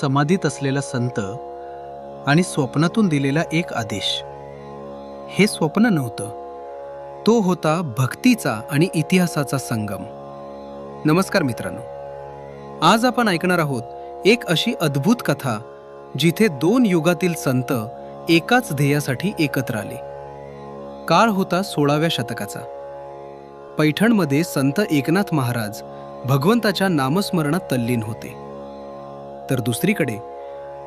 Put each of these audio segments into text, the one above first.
समाधीत असलेला संत आणि स्वप्नातून दिलेला एक आदेश. हे स्वप्न नव्हतं, तो होता भक्तीचा आणि इतिहासाचा संगम. नमस्कार मित्रांनो, आज आपण ऐकणार आहोत एक अशी अद्भुत कथा जिथे दोन युगातील संत एकाच ध्येयासाठी एकत्र आले. काळ होता 16व्या शतकाचा. पैठणमध्ये संत एकनाथ महाराज भगवंताच्या नामस्मरणात तल्लीन होते. तर दुसरीकडे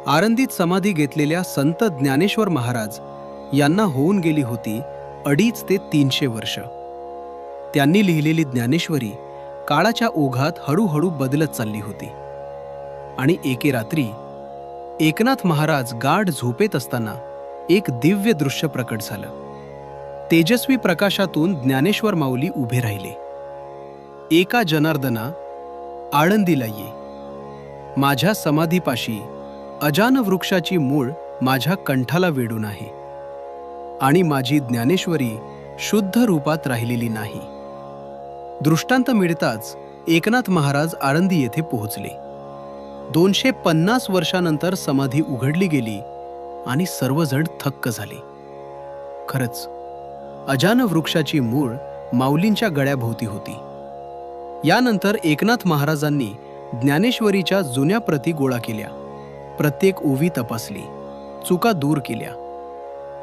आळंदीत समाधी घेतलेल्या संत ज्ञानेश्वर महाराज यांना होऊन गेली होती 250 ते 300 वर्ष. त्यांनी लिहिलेली ज्ञानेश्वरी काळाच्या ओघात हळूहळू बदलत चालली होती. आणि एके रात्री एकनाथ महाराज गाढ झोपेत असताना एक दिव्य दृश्य प्रकट झालं. तेजस्वी प्रकाशातून ज्ञानेश्वर माऊली उभे राहिले. एका जनार्दना, आळंदीला ये. माझ्या समाधीपाशी अजान वृक्षाची मूळ माझ्या कंठाला वेढून आहे आणि माझी ज्ञानेश्वरी शुद्ध रूपात राहिलेली नाही. दृष्टांत मिळताच एकनाथ महाराज आळंदी येथे पोहोचले. 250 वर्षानंतर समाधी उघडली गेली आणि सर्वजण थक्क झाले. खरंच अजान वृक्षाची मूळ माऊलींच्या गळ्याभोवती होती. यानंतर एकनाथ महाराजांनी ज्ञानेश्वरीच्या जुन्या प्रती गोळा केल्या, प्रत्येक ओवी तपासली, चुका दूर केल्या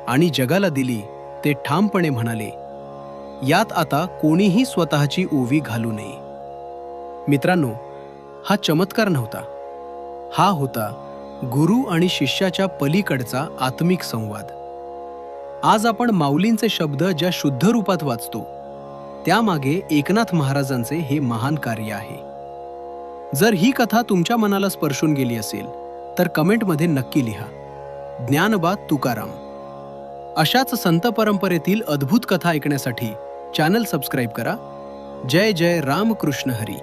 आणि जगाला दिली. ते ठामपणे म्हणाले, यात आता कोणीही स्वतःची ओवी घालू नये. मित्रांनो, हा चमत्कार नव्हता, हा होता गुरु आणि शिष्याच्या पलीकडचा आत्मिक संवाद. आज आपण माऊलींचे शब्द ज्या शुद्ध रूपात वाचतो, त्यामागे एकनाथ महाराजांचे हे महान कार्य आहे. जर ही कथा तुमच्या मनाला स्पर्शून गेली असेल तर कमेंटमध्ये नक्की लिहा, ज्ञानबा तुकाराम. अशाच संत परंपरेतील अद्भुत कथा ऐकण्यासाठी चॅनल सबस्क्राईब करा. जय जय रामकृष्ण हरी.